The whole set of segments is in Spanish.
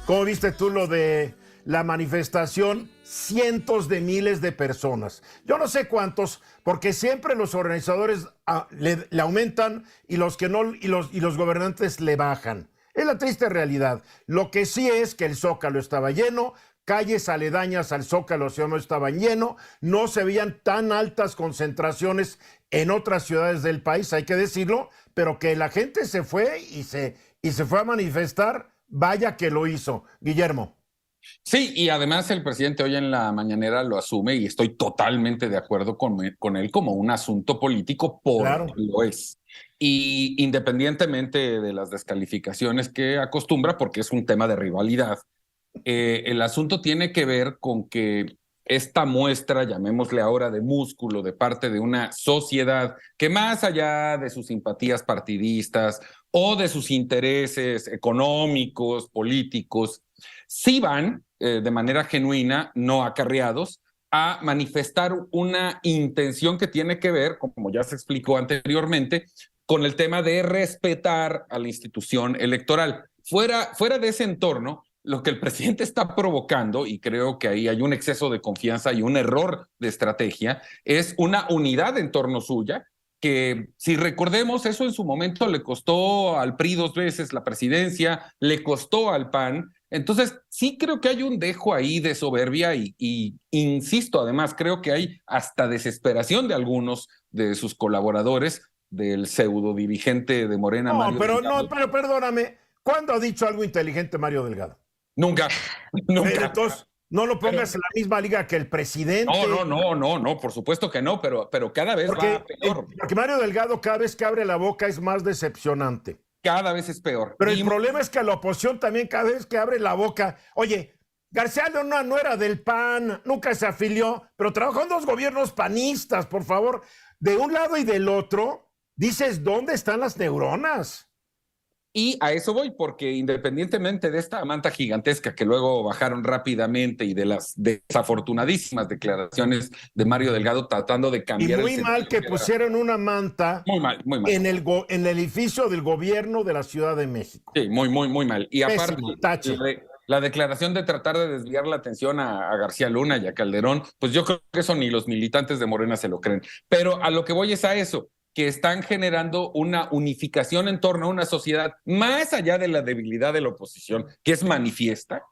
¿Cómo viste tú lo de la manifestación? Cientos de miles de personas. Yo no sé cuántos, porque siempre los organizadores le aumentan y los que no, y los gobernantes le bajan. Es la triste realidad. Lo que sí es que el Zócalo estaba lleno, calles aledañas al Zócalo no estaban lleno, no se veían tan altas concentraciones en otras ciudades del país, hay que decirlo, pero que la gente se fue y se fue a manifestar, vaya que lo hizo. Guillermo. Sí, y además el presidente hoy en la mañanera lo asume y estoy totalmente de acuerdo con él como un asunto político, porque Claro. lo es. Y independientemente de las descalificaciones que acostumbra, porque es un tema de rivalidad, el asunto tiene que ver con que esta muestra, llamémosle ahora de músculo, de parte de una sociedad que más allá de sus simpatías partidistas o de sus intereses económicos, políticos, sí van de manera genuina, no acarreados, a manifestar una intención que tiene que ver, como ya se explicó anteriormente, con el tema de respetar a la institución electoral. Fuera de ese entorno, lo que el presidente está provocando, y creo que ahí hay un exceso de confianza y un error de estrategia, es una unidad en torno suya, que si recordemos, eso en su momento le costó al PRI 2 veces la presidencia, le costó al PAN. Entonces, sí creo que hay un dejo ahí de soberbia y insisto, además, creo que hay hasta desesperación de algunos de sus colaboradores, del pseudo dirigente de Morena, Mario Delgado. Pero perdóname, ¿cuándo ha dicho algo inteligente Mario Delgado? Nunca, nunca. Entonces, no lo Pero, pongas en la misma liga que el presidente. no, por supuesto que no, pero cada vez va peor. Porque Mario Delgado cada vez que abre la boca es más decepcionante. Cada vez es peor. Pero el problema es que la oposición también cada vez que abre la boca, oye, García Luna no era del PAN, nunca se afilió, pero trabajó en 2 gobiernos panistas, por favor. De un lado y del otro, dices, ¿dónde están las neuronas? Y a eso voy, porque independientemente de esta manta gigantesca que luego bajaron rápidamente y de las desafortunadísimas declaraciones de Mario Delgado tratando de cambiar y muy mal que pusieron una manta muy mal, muy mal. En el edificio del gobierno de la Ciudad de México. Sí, muy mal. Y aparte, tache. la declaración de tratar de desviar la atención a García Luna y a Calderón, pues yo creo que eso ni los militantes de Morena se lo creen. Pero a lo que voy es a eso, que están generando una unificación en torno a una sociedad más allá de la debilidad de la oposición, que es manifiesta,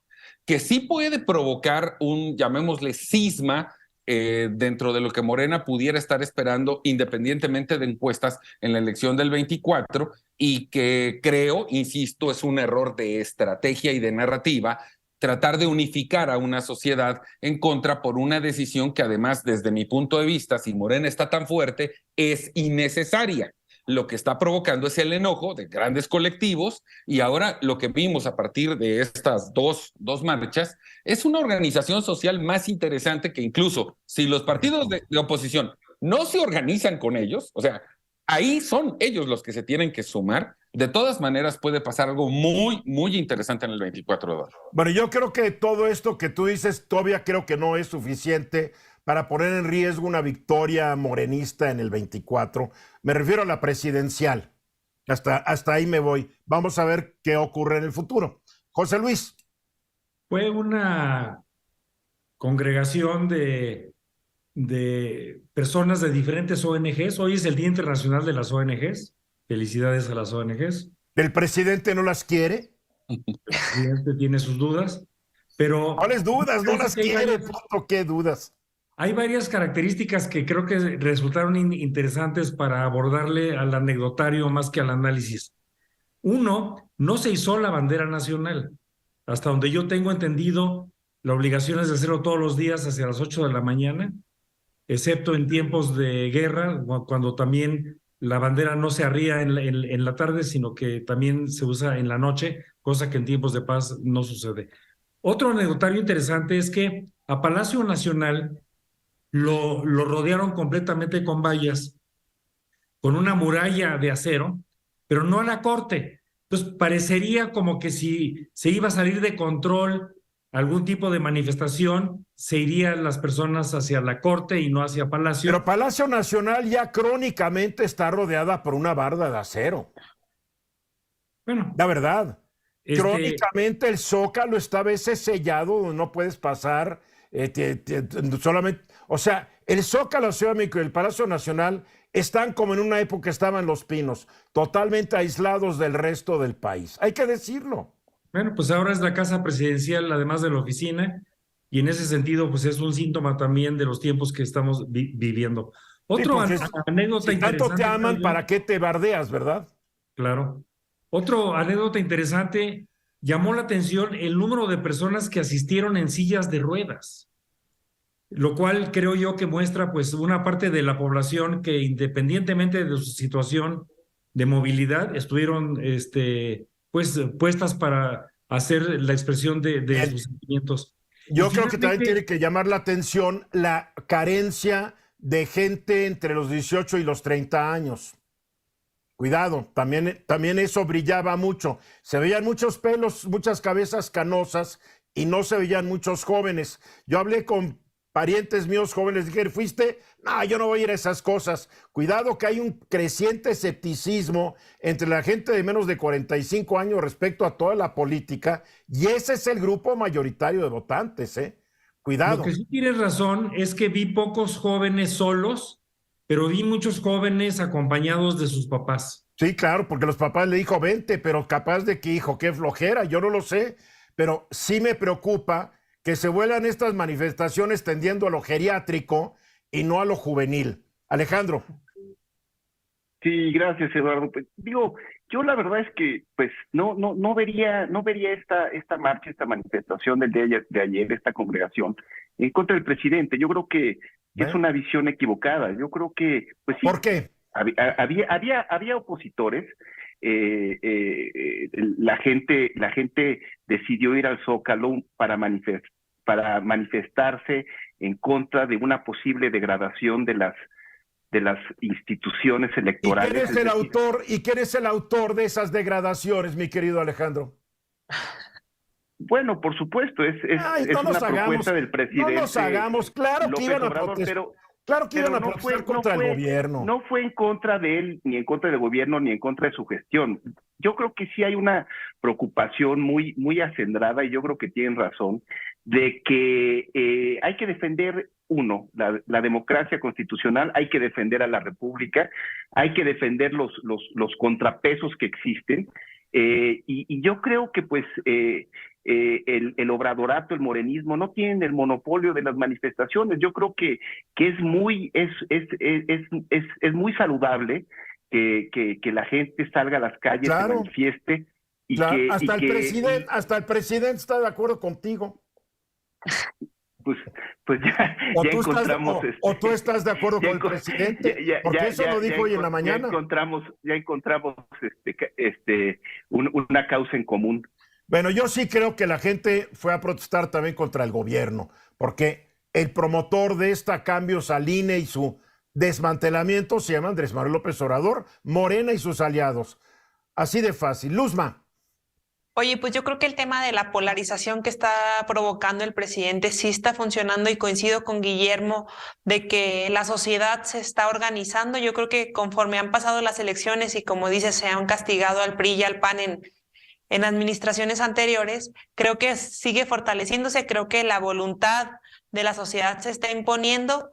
que sí puede provocar un, llamémosle, cisma dentro de lo que Morena pudiera estar esperando, independientemente de encuestas en la elección del 24, y que creo, insisto, es un error de estrategia y de narrativa tratar de unificar a una sociedad en contra por una decisión que además, desde mi punto de vista, si Morena está tan fuerte, es innecesaria. Lo que está provocando es el enojo de grandes colectivos y ahora lo que vimos a partir de estas dos marchas es una organización social más interesante que incluso si los partidos de oposición no se organizan con ellos, o sea, ahí son ellos los que se tienen que sumar. De todas maneras, puede pasar algo muy interesante en el 24 de abril. Bueno, yo creo que todo esto que tú dices todavía creo que no es suficiente para poner en riesgo una victoria morenista en el 24. Me refiero a la presidencial. Hasta ahí me voy. Vamos a ver qué ocurre en el futuro. José Luis. Fue una congregación de personas de diferentes ONGs. Hoy es el Día Internacional de las ONGs. Felicidades a las ONGs. ¿El presidente no las quiere? El presidente tiene sus dudas, pero... ¿Cuáles dudas? No las quiere. ¿Qué dudas? Hay varias características que creo que resultaron interesantes para abordarle al anecdotario más que al análisis. Uno, no se izó la bandera nacional. Hasta donde yo tengo entendido, la obligación es de hacerlo todos los días hacia las 8 de la mañana, excepto en tiempos de guerra, cuando también la bandera no se arría en la tarde, sino que también se usa en la noche, cosa que en tiempos de paz no sucede. Otro anecdotario interesante es que a Palacio Nacional lo rodearon completamente con vallas, con una muralla de acero, pero no a la corte. Entonces parecería como que si se iba a salir de control algún tipo de manifestación, se irían las personas hacia la corte y no hacia Palacio. Pero Palacio Nacional ya crónicamente está rodeada por una barda de acero. Bueno. La verdad. Crónicamente el Zócalo está a veces sellado, donde no puedes pasar solamente, o sea, el Zócalo, la Ciudad de México y el Palacio Nacional están como en una época estaban Los Pinos, totalmente aislados del resto del país. Hay que decirlo. Bueno, pues ahora es la casa presidencial, además de la oficina, y en ese sentido, pues es un síntoma también de los tiempos que estamos viviendo. Sí, Otro porque anécdota si tanto te interesante. aman, ¿para qué te bardeas, verdad? Claro. Otro anécdota interesante, llamó la atención el número de personas que asistieron en sillas de ruedas, lo cual creo yo que muestra pues una parte de la población que independientemente de su situación de movilidad estuvieron pues puestas para hacer la expresión de sus sentimientos. Yo creo que también tiene que llamar la atención la carencia de gente entre los 18 y los 30 años. Cuidado, también eso brillaba mucho. Se veían muchos pelos, muchas cabezas canosas y no se veían muchos jóvenes. Yo hablé con parientes míos jóvenes, dije, ¿fuiste? No, yo no voy a ir a esas cosas. Cuidado que hay un creciente escepticismo entre la gente de menos de 45 años respecto a toda la política y ese es el grupo mayoritario de votantes, ¿eh? Cuidado. Lo que sí tienes razón es que vi pocos jóvenes solos, pero vi muchos jóvenes acompañados de sus papás. Sí, claro, porque los papás le dijo, vente, pero capaz de que, hijo, qué flojera, yo no lo sé, pero sí me preocupa que se vuelan estas manifestaciones tendiendo a lo geriátrico y no a lo juvenil. Alejandro. Sí, gracias, Eduardo. Pues, digo, yo la verdad es que pues no vería esta marcha, esta manifestación del día de ayer, esta congregación en contra del presidente. Yo creo que es una visión equivocada. Yo creo que pues sí. ¿Por qué? Había opositores. La gente decidió ir al Zócalo para manifestarse en contra de una posible degradación de las instituciones electorales. ¿Y quién es el autor de esas degradaciones, mi querido Alejandro? Bueno, por supuesto, es una propuesta del presidente. No nos hagamos, claro que iban a protestar. Claro que iban a protestar contra el gobierno. No fue en contra de él, ni en contra del gobierno, ni en contra de su gestión. Yo creo que sí hay una preocupación muy acendrada, y yo creo que tienen razón, de que hay que defender, la democracia constitucional, hay que defender a la República, hay que defender los contrapesos que existen, y yo creo que pues el obradorato, el morenismo, no tienen el monopolio de las manifestaciones. Yo creo que es muy saludable que la gente salga a las calles, claro, se manifieste. Y claro, que, hasta el presidente está de acuerdo contigo. Pues ya encontramos... ¿O tú estás de acuerdo con el presidente? Porque eso lo dijo hoy en la mañana. Ya encontramos una causa en común. Bueno, yo sí creo que la gente fue a protestar también contra el gobierno, porque el promotor de esta cambios al INE y su desmantelamiento se llama Andrés Manuel López Obrador, Morena y sus aliados. Así de fácil. Luzma. Oye, pues yo creo que el tema de la polarización que está provocando el presidente sí está funcionando y coincido con Guillermo de que la sociedad se está organizando. Yo creo que conforme han pasado las elecciones y como dices, se han castigado al PRI y al PAN en administraciones anteriores, creo que sigue fortaleciéndose, creo que la voluntad de la sociedad se está imponiendo.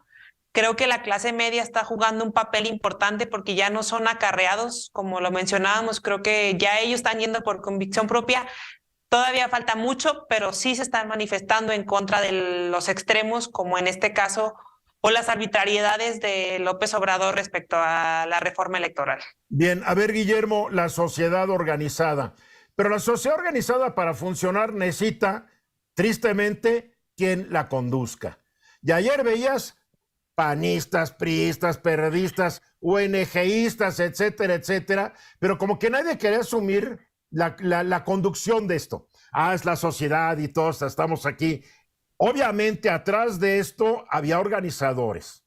Creo que la clase media está jugando un papel importante porque ya no son acarreados, como lo mencionábamos, creo que ya ellos están yendo por convicción propia. Todavía falta mucho, pero sí se están manifestando en contra de los extremos, como en este caso, o las arbitrariedades de López Obrador respecto a la reforma electoral. Bien, a ver, Guillermo, la sociedad organizada. Pero la sociedad organizada para funcionar necesita, tristemente, quien la conduzca. Y ayer veías panistas, priistas, periodistas, ONGistas, etcétera, etcétera, pero como que nadie quería asumir la conducción de esto. Es la sociedad y todos estamos aquí. Obviamente atrás de esto había organizadores.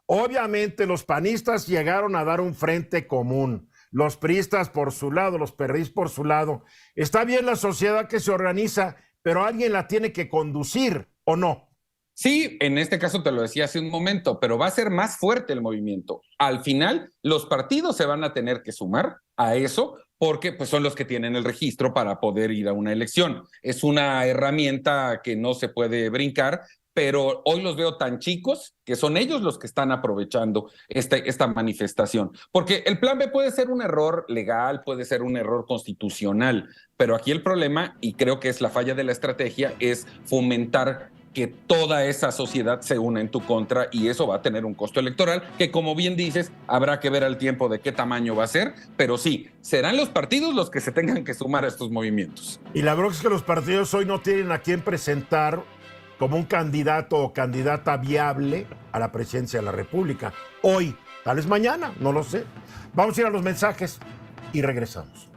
Obviamente los panistas llegaron a dar un frente común. Los priistas por su lado, los periodistas por su lado. Está bien la sociedad que se organiza, pero alguien la tiene que conducir, ¿o no? Sí, en este caso te lo decía hace un momento, pero va a ser más fuerte el movimiento. Al final, los partidos se van a tener que sumar a eso porque pues, son los que tienen el registro para poder ir a una elección. Es una herramienta que no se puede brincar, pero hoy los veo tan chicos que son ellos los que están aprovechando esta manifestación. Porque el plan B puede ser un error legal, puede ser un error constitucional, pero aquí el problema, y creo que es la falla de la estrategia, es fomentar que toda esa sociedad se una en tu contra, y eso va a tener un costo electoral que, como bien dices, habrá que ver al tiempo de qué tamaño va a ser, pero sí, serán los partidos los que se tengan que sumar a estos movimientos. Y la verdad es que los partidos hoy no tienen a quién presentar como un candidato o candidata viable a la presidencia de la República. Hoy, tal vez mañana, no lo sé. Vamos a ir a los mensajes y regresamos.